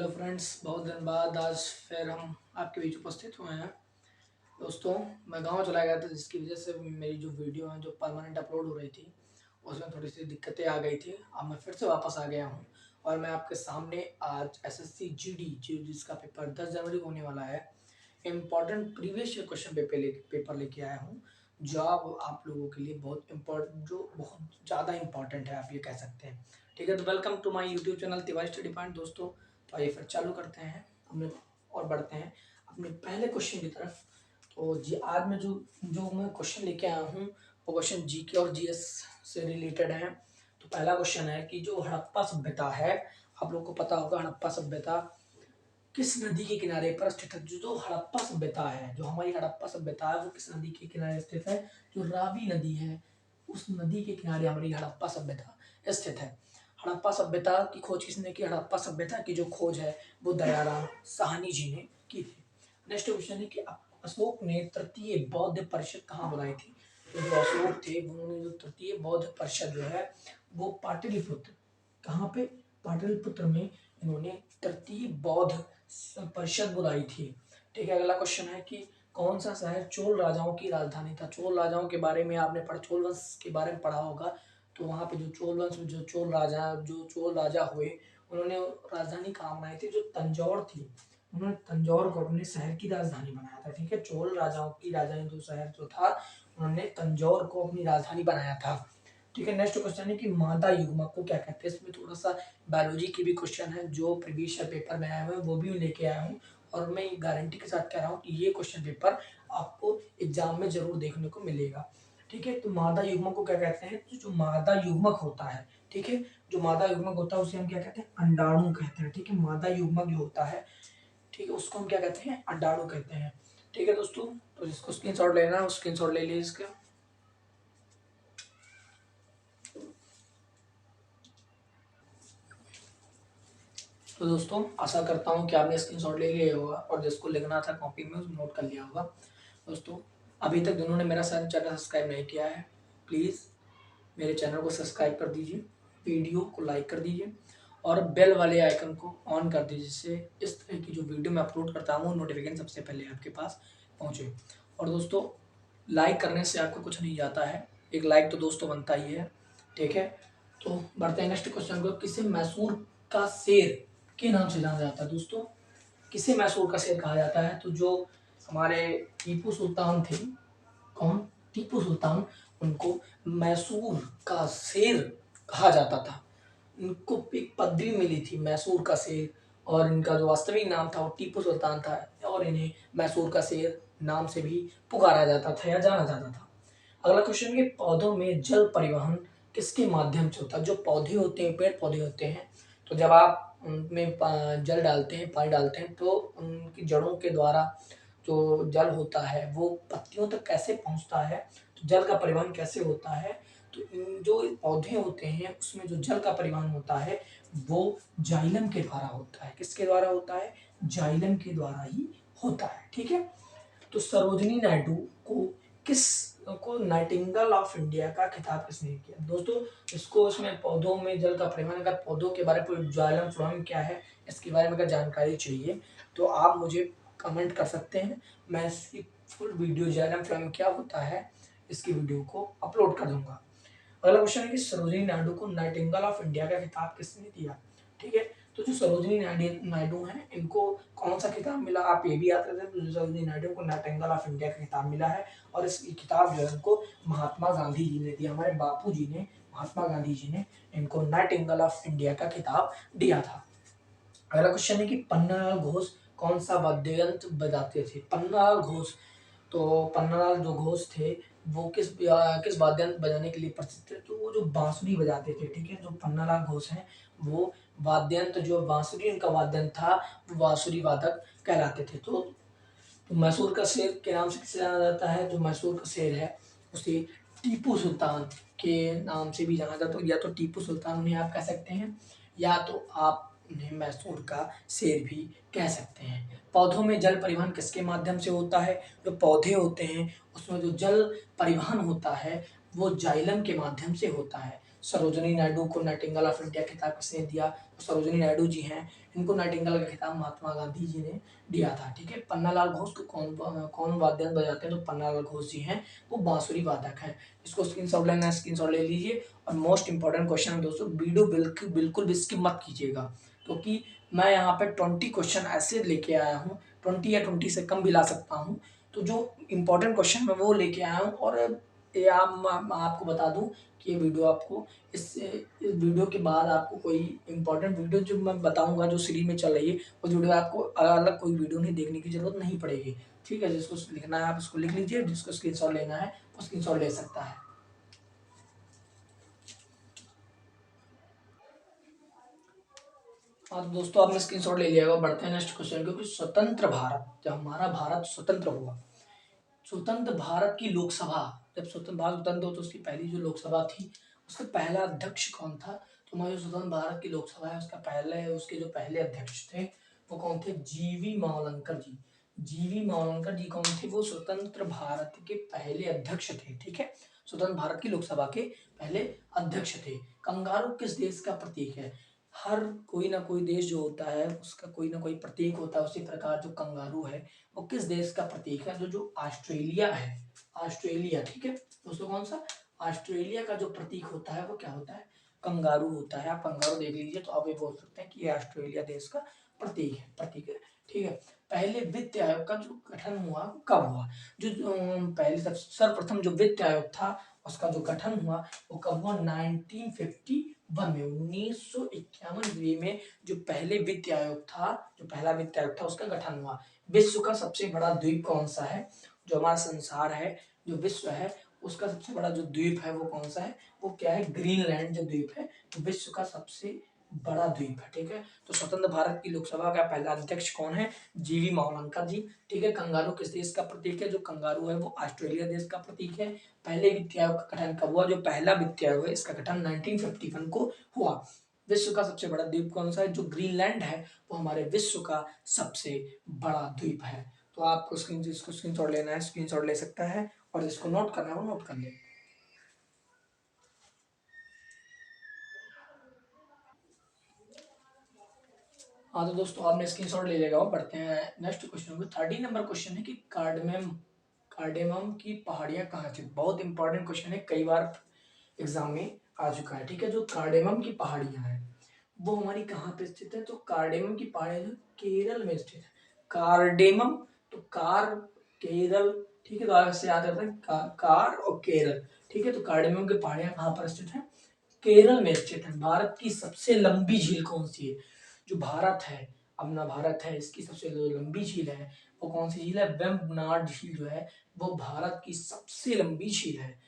Hello friends, बहुत दिन बाद आज फिर हम आपके बीच उपस्थित हुए हैं। दोस्तों, मैं गांव चला गया था जिसकी वजह से मेरी जो वीडियो है जो परमानेंट अपलोड हो रही थी उसमें थोड़ी सी दिक्कतें आ गई थी। अब मैं फिर से वापस आ गया हूं और मैं आपके सामने आज एसएससी जीडी जिसका पेपर 10 जनवरी को होने वाला है, important previous year question paper लेके आया हूँ जो आप लोगों के लिए बहुत इम्पोर्टेंट, जो बहुत ज़्यादा इम्पोर्टेंट है, आप ये कह सकते हैं। ठीक है, तो welcome to my YouTube channel Tiwari study point. दोस्तों, तो आइए फिर चालू करते हैं अपने और बढ़ते हैं अपने पहले क्वेश्चन की तरफ। तो जी, आज में जो जो मैं क्वेश्चन लेके आया हूँ वो क्वेश्चन जीके और जीएस से रिलेटेड है। तो पहला क्वेश्चन है कि जो हड़प्पा सभ्यता है, आप लोग को पता होगा हड़प्पा सभ्यता किस नदी के किनारे पर स्थित है। जो हड़प्पा सभ्यता है, जो हमारी हड़प्पा सभ्यता है, वो किस नदी के किनारे स्थित है? जो रावी नदी है, उस नदी के किनारे हमारी हड़प्पा सभ्यता स्थित है। हड़प्पा सभ्यता की खोज किसने की? हड़प्पा सभ्यता की जो खोज है वो दयाराम साहनी जी ने की थी। नेक्स्ट क्वेश्चन है कि अशोक ने तृतीय बौद्ध परिषद कहाँ बुलाई थी? तो जो अशोक थे उन्होंने जो तृतीय बौद्ध परिषद जो है वो पाटलिपुत्र, कहाँ पे? पाटलिपुत्र में इन्होंने तृतीय बौद्ध परिषद बुलाई थी। ठीक है, अगला क्वेश्चन है कि कौन सा शहर चोल राजाओं की राजधानी था? चोल राजाओं के बारे में आपने चोल वंश के बारे में पढ़ा होगा। तो वहाँ पे जो चोल वंश, जो चोल राजा हुए, उन्होंने राजधानी कहाँ बनाई थी? जो तंजौर थी, उन्होंने तंजौर को अपने शहर की राजधानी बनाया था। ठीक है, चोल राजाओं की राजधानी जो शहर जो था, उन्होंने तंजौर को अपनी राजधानी बनाया था। ठीक है, नेक्स्ट क्वेश्चन है कि मादा युग्मक को क्या कहते हैं? इसमें थोड़ा सा बायोलॉजी की भी क्वेश्चन है जो प्रीवियस ईयर पेपर में आए हुए हैं, वो भी लेके आया हूँ और मैं गारंटी के साथ कह रहा हूँ कि ये क्वेश्चन पेपर आपको एग्जाम में जरूर देखने को मिलेगा। ठीक है, तो मादा युग्मक को क्या कहते हैं? तो जो मादा युग्मक होता है, ठीक है, जो मादा युग्मक होता है उसे हम क्या कहते हैं? अंडाणु कहते हैं। ठीक है, मादा युग्मक जो होता है, ठीक है, उसको हम क्या कहते हैं? अंडाणु कहते हैं। ठीक है दोस्तों, तो जिसको स्क्रीनशॉट लेना है स्क्रीनशॉट ले लीजिए इसका। तो दोस्तों, आशा करता हूँ कि आपने स्क्रीनशॉट ले लिया होगा और जिसको लिखना था कॉपी में उसको नोट कर लिया होगा। दोस्तों, अभी तक जिन्होंने मेरा चैनल सब्सक्राइब नहीं किया है, प्लीज़ मेरे चैनल को सब्सक्राइब कर दीजिए, वीडियो को लाइक कर दीजिए और बेल वाले आइकन को ऑन कर दीजिए, जिससे इस तरह की जो वीडियो मैं अपलोड करता हूँ नोटिफिकेशन सबसे पहले आपके पास पहुँचे। और दोस्तों, लाइक करने से आपको कुछ नहीं जाता है, एक लाइक तो दोस्तों बनता ही है। ठीक है, तो बढ़ते हैं नेक्स्ट क्वेश्चन को। किसे मैसूर का शेर के नाम से जाना जाता है? दोस्तों, किसे मैसूर का शेर कहा जाता है? तो जो हमारे टीपू सुल्तान थे, कौन? टीपू सुल्तान, उनको मैसूर का शेर कहा जाता था। इनको एक पदवी मिली थी मैसूर का शेर, और इनका जो वास्तविक नाम था वो टीपू सुल्तान था और इन्हें मैसूर का शेर नाम से भी पुकारा जाता था या जाना जाता था। अगला क्वेश्चन है, पौधों में जल परिवहन किसके माध्यम से होता है? जो पौधे होते हैं, पेड़ पौधे होते हैं, तो जब आप उनमें जल डालते हैं, पानी डालते हैं, तो उनकी जड़ों के द्वारा जो जल होता है वो पत्तियों तक कैसे पहुंचता है? तो जल का परिवहन कैसे होता है? तो इन जो पौधे होते हैं उसमें जो जल का परिवहन होता है वो जाइलम के द्वारा होता है। किसके द्वारा होता है? जाइलम के द्वारा ही होता है। ठीक है, तो सरोजिनी नायडू को किस को नाइटिंगेल ऑफ इंडिया का खिताब किसने किया? दोस्तों, इसको इसमें पौधों में जल का परिवहन, अगर पौधों के बारे में जाइलम फ्लोएम क्या है इसके बारे में अगर जानकारी चाहिए तो आप मुझे कमेंट कर सकते हैं। मैं इसकी फुल वीडियो जाइलम फ्लोएम क्या होता है इसकी वीडियो को अपलोड कर दूंगा। अगला क्वेश्चन है कि सरोजिनी नायडू को नाइटिंगेल ऑफ इंडिया का खिताब किसने दिया? ठीक है, तो जो सरोजिनी नायडू हैं इनको कौन सा खिताब मिला? आप ये भी याद रखते हैं, तो सरोजिनी नायडू को नाइटिंगेल ऑफ इंडिया का खिताब मिला है और इस खिताब जो है उनको महात्मा गांधी जी ने दिया। हमारे बापू जी ने, महात्मा गांधी जी ने इनको नाइटिंगेल ऑफ इंडिया का खिताब दिया था। अगला क्वेश्चन है कि पन्नालाल घोष कौन सा वाद्य यंत्र बजाते थे? पन्नालाल घोष, तो पन्नालाल जो घोष थे वो किस वाद्य यंत्र बजाने के लिए प्रसिद्ध थे? तो वो जो बांसुरी बजाते थे। ठीक है, जो पन्नालाल घोष हैं वो वाद्य यंत्र, जो बांसुरी इनका वाद्य यंत्र था, वो बांसुरी वादक कहलाते थे। तो मैसूर का शेर के नाम से किसे जाना जाता है? जो मैसूर का शेर है उसे टीपू सुल्तान के नाम से भी जाना जाता है। या तो टीपू सुल्तान उन्हें आप कह सकते हैं, या तो आप उन्हें मैसूर का शेर भी कह सकते हैं। पौधों में जल परिवहन किसके माध्यम से होता है? जो पौधे होते हैं उसमें जो जल परिवहन होता है वो जाइलम के माध्यम से होता है। सरोजिनी नायडू को नाइटिंगेल ऑफ इंडिया खिताब किसने दिया? तो सरोजिनी नायडू जी हैं, इनको नाइटिंगेल का खिताब महात्मा गांधी जी ने दिया था। ठीक है, पन्नालाल घोष को कौन वाद्य यंत्र बजाते हैं? तो पन्नालाल घोष जी हैं, वो बांसुरी वादक हैं। इसको स्क्रीनशॉट लेना है, स्क्रीनशॉट ले लीजिए। और मोस्ट इंपॉर्टेंट क्वेश्चन है दोस्तों, वीडियो बिल्कुल बिल्कुल भी स्किप मत कीजिएगा, क्योंकि मैं यहाँ पे 20 क्वेश्चन ऐसे लेके आया हूँ, 20 या 20 से कम भी ला सकता हूँ। तो जो इंपॉर्टेंट क्वेश्चन मैं वो लेके आया हूँ। और ये मैं आपको बता दूं कि ये वीडियो आपको इस वीडियो के बाद आपको कोई इंपॉर्टेंट वीडियो जो मैं बताऊंगा जो सीरीज में चल रही है, उस वीडियो में आपको अलग कोई वीडियो नहीं देखने की जरूरत नहीं पड़ेगी। ठीक है, जिसको लिखना है आप उसको लिख लीजिए, जिसको स्क्रीनशॉट लेना है वो स्क्रीनशॉट ले सकता है। हाँ तो दोस्तों आपने स्क्रीनशॉट ले लिया होगा। बढ़ते हैं नेक्स्ट क्वेश्चन, क्योंकि स्वतंत्र भारत, जब हमारा भारत स्वतंत्र हुआ, स्वतंत्र भारत की लोकसभा, जब स्वतंत्र भारत स्वतंत्र हो तो उसकी पहली जो लोकसभा थी, उसका पहला अध्यक्ष कौन था? तो हमारी जो स्वतंत्र भारत की लोकसभा है उसका पहले, उसके जो पहले अध्यक्ष थे वो कौन थे? जीवी मावलंकर जी। जीवी मावलंकर जी कौन थे? वो स्वतंत्र भारत के पहले अध्यक्ष थे। ठीक है, स्वतंत्र भारत की लोकसभा के पहले अध्यक्ष थे। कंगारू किस देश का प्रतीक है? हर कोई ना कोई देश जो होता है उसका कोई ना कोई प्रतीक होता है, उसी प्रकार जो कंगारू है वो किस देश का प्रतीक है? जो ऑस्ट्रेलिया है, ऑस्ट्रेलिया। ठीक है दोस्तों, कौन सा? ऑस्ट्रेलिया का जो प्रतीक होता है वो क्या होता है? कंगारू होता है। आप कंगारू देख लीजिए तो आप ये बोल सकते हैं कि ये ऑस्ट्रेलिया देश का प्रतीक है। ठीक है, पहले वित्त आयोग का जो गठन हुआ कब हुआ? पहले सर्वप्रथम जो वित्त आयोग था उसका जो गठन हुआ वो कब हुआ? 1951 में, 1951 में जो पहले वित्त आयोग था, जो पहला वित्त आयोग था उसका गठन हुआ। विश्व का सबसे बड़ा द्वीप कौन सा है? जो हमारा संसार है, जो विश्व है, उसका सबसे बड़ा जो द्वीप है वो कौन सा है? वो क्या है? ग्रीनलैंड जो द्वीप है, तो विश्व का सबसे बड़ा द्वीप है। ठीक है, तो स्वतंत्र भारत की लोकसभा का पहला अध्यक्ष कौन है? जीवी मावलंकर जी। ठीक है, कंगारू किस देश का प्रतीक है? जो कंगारू है वो ऑस्ट्रेलिया देश का प्रतीक है। पहले वित्त आयोग का गठन कब हुआ? जो पहला वित्त आयोग है इसका गठन 1951 को हुआ। विश्व का सबसे बड़ा द्वीप कौन सा है? जो ग्रीनलैंड है वो हमारे विश्व का सबसे बड़ा द्वीप है। तो आपको स्क्रीनशॉट लेना है, स्क्रीनशॉट ले सकता है, और जिसको नोट करना है वो नोट कर ले। हाँ तो दोस्तों आपने स्क्रीनशॉट ले लेगा। बढ़ते हैं नेक्स्ट क्वेश्चन में। 30 नंबर क्वेश्चन है कि कार्डेमम की पहाड़ियां कहाँ स्थित? बहुत इंपॉर्टेंट क्वेश्चन है, कई बार एग्जाम में आ चुका है। ठीक है, जो कार्डेमम की पहाड़ियां हैं वो हमारी कहाँ पे स्थित है? तो कार्डेमम की पहाड़ियां जो केरल में स्थित है। कार्डेमम, तो कार, केरल। ठीक है, तो आगे से याद रहता है कार और केरल। ठीक है, तो कार्डेमम की पहाड़ियां कहाँ पर स्थित है? केरल में स्थित है। भारत की सबसे लंबी झील कौन सी है? जो भारत है, अपना भारत है, इसकी सबसे जो लंबी झील है वो कौन सी झील है? वेम्बनाड झील जो है वो भारत की सबसे लंबी झील है।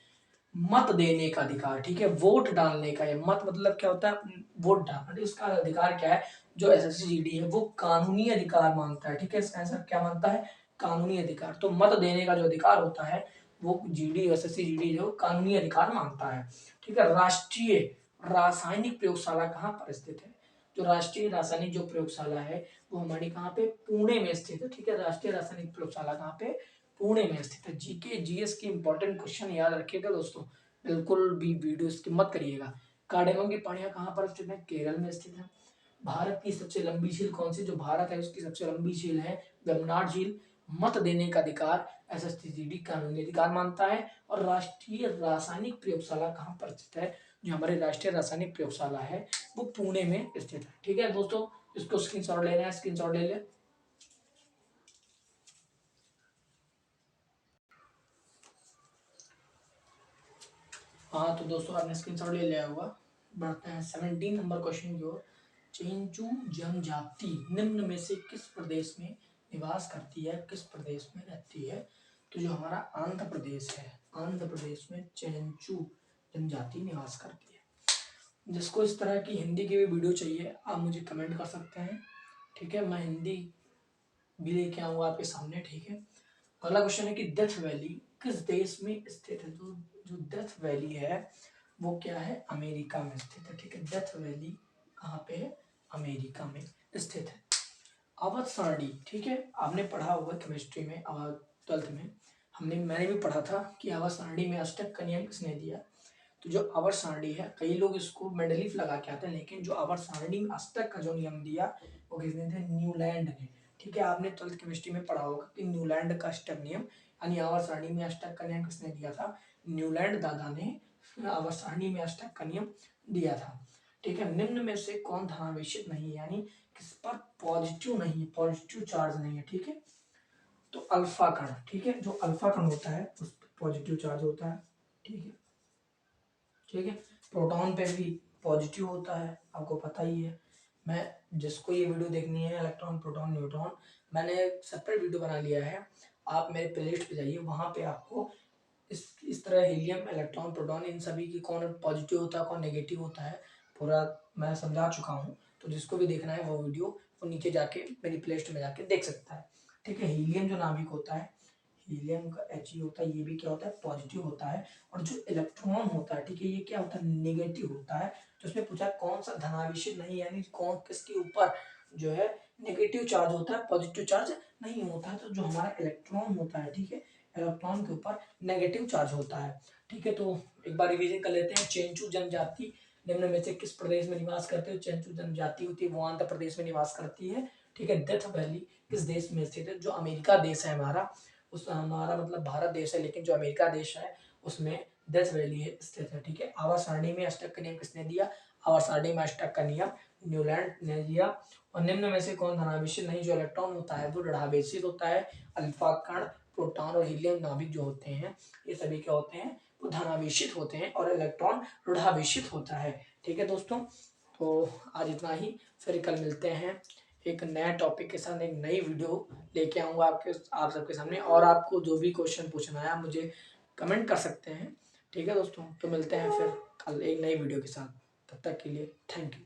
मत देने का अधिकार, ठीक है, वोट डालने का, ये मत मतलब क्या होता है? वोट डालना। उसका अधिकार क्या है? जो एसएससीजीडी है वो कानूनी अधिकार मानता है। ठीक है, इसका आंसर क्या मानता है? कानूनी अधिकार। तो मत देने का जो अधिकार होता है वो जीडी, एसएससीजीडी जो कानूनी अधिकार मानता है। ठीक है, राष्ट्रीय रासायनिक प्रयोगशाला कहाँ पर स्थित है? जो राष्ट्रीय रासायनिक जो प्रयोगशाला है वो हमारी कहाँ पे? पुणे में स्थित है। ठीक है, राष्ट्रीय रासायनिक प्रयोगशाला कहाँ पे? पुणे में स्थित है। जीके जीएस के इंपॉर्टेंट क्वेश्चन याद रखिएगा दोस्तों, बिल्कुल भी वीडियो स्किप मत करिएगा। कार्डेमम की पहाड़ियां कहाँ पर स्थित है? केरल में स्थित है। भारत की सबसे लंबी झील कौन सी? जो भारत है उसकी सबसे लंबी झील है वेम्बनाड झील। मत देने का अधिकार एसएससीजीडी कानूनी अधिकार मानता है। और राष्ट्रीय रासायनिक प्रयोगशाला कहाँ पर स्थित है? जो हमारी राष्ट्रीय रासायनिक प्रयोगशाला है वो पुणे में स्थित है। ठीक है दोस्तों, इसको स्क्रीनशॉट लेना है, स्क्रीनशॉट ले ले। हाँ तो दोस्तों आपने स्क्रीनशॉट ले लिया होगा। बढ़ते हैं 17 नंबर क्वेश्चन की ओर। चेंचू जनजाति निम्न में से किस प्रदेश में निवास करती है, किस प्रदेश में रहती है? तो जो हमारा आंध्र प्रदेश है, आंध्र प्रदेश में चेंचू जनजाति निवास करती है। जिसको इस तरह की हिंदी की भी वीडियो चाहिए आप मुझे कमेंट कर सकते हैं। ठीक है, मैं हिंदी भी लेके आऊंगा आपके सामने। ठीक है, अगला क्वेश्चन है कि डेथ वैली किस देश में स्थित है? तो जो डेथ वैली है वो क्या है? अमेरिका में स्थित है। ठीक है, डेथ वैली कहाँ पे है? अमेरिका में स्थित है। अवध सारणी, ठीक है, आपने पढ़ा होगा केमिस्ट्री में, 12th में मैंने भी पढ़ा था कि अवध सारणी में अष्टक का नियम किसने दिया? तो जो आवर्त सारणी है, कई लोग इसको मिडल लीफ लगा के आते हैं, लेकिन जो आवर्त सारणी में अष्टक का जो नियम दिया वो किसने थे? न्यूलैंड ने। ठीक है, आपने 12th केमिस्ट्री में पढ़ा होगा कि न्यूलैंड का अष्टक नियम यानी आवर्त सारणी में अष्टक का नियम किसने दिया था? न्यूलैंड दादा ने आवर्त सारणी में अष्टक का नियम दिया था। ठीक है, निम्न में से कौन धनावेशित नहीं है, यानी किस पर पॉजिटिव नहीं है, पॉजिटिव चार्ज नहीं है। ठीक है, तो अल्फा कण। ठीक है, जो अल्फा कण होता है उस पर पॉजिटिव चार्ज होता है। ठीक है, ठीक है, प्रोटॉन पे भी पॉजिटिव होता है, आपको पता ही है। मैं जिसको ये वीडियो देखनी है इलेक्ट्रॉन प्रोटॉन न्यूट्रॉन, मैंने सेपरेट वीडियो बना लिया है, आप मेरे प्लेलिस्ट पे जाइए, वहां पे आपको इस तरह हीलियम इलेक्ट्रॉन प्रोटॉन इन सभी की कौन पॉजिटिव होता है कौन नेगेटिव होता है पूरा मैं समझा चुका हूँ। तो जिसको भी देखना है वो वीडियो वो नीचे जाके मेरी प्लेलिस्ट में जाके देख सकता है। ठीक है, हीलियम जो नाभिक होता है, हीलियम का He होता है, ये भी क्या होता है? पॉजिटिव होता है। और जो इलेक्ट्रॉन होता है, ठीक है, ये क्या होता है? नेगेटिव होता है। तो उसमें पूछा कौन सा धनावेशित नहीं, यानी कौन किसके ऊपर जो है नेगेटिव चार्ज होता है, पॉजिटिव चार्ज नहीं होता है। तो जो हमारा इलेक्ट्रॉन होता है, ठीक है, इलेक्ट्रॉन के ऊपर नेगेटिव चार्ज होता है। ठीक है, तो एक बार रिवीजन कर लेते हैं। चेंचू जनजाति निम्न में से किस प्रदेश में निवास करते हैं? चेंचू जनजाति होती है वो आंध्र प्रदेश में निवास करती है। ठीक है, डेथ वैली किस देश में स्थित है? जो अमेरिका देश है हमारा, उस हमारा मतलब भारत देश है, लेकिन जो अमेरिका देश है उसमें डेथ वैली है स्थित है। ठीक है, आवर्त सारणी में अष्टक का नियम किसने दिया? आवर्त सारणी में अष्टक का नियम न्यूलैंड ने दिया। और निम्न में से कौन धनावेशित नहीं? जो इलेक्ट्रॉन होता है वो ऋणावेशित होता है। अल्फा कण, प्रोटॉन और हीलियम नाभिक जो होते हैं ये सभी क्या होते हैं? वो धनावेशित होते हैं और इलेक्ट्रॉन ऋणावेशित होता है। ठीक है दोस्तों, तो आज इतना ही, फिर कल मिलते हैं एक नया टॉपिक के साथ, एक नई वीडियो लेके आऊँगा आप सबके सामने। और आपको जो भी क्वेश्चन पूछना है आप मुझे कमेंट कर सकते हैं। ठीक है दोस्तों, तो मिलते हैं फिर कल एक नई वीडियो के साथ, तब तक के लिए थैंक यू।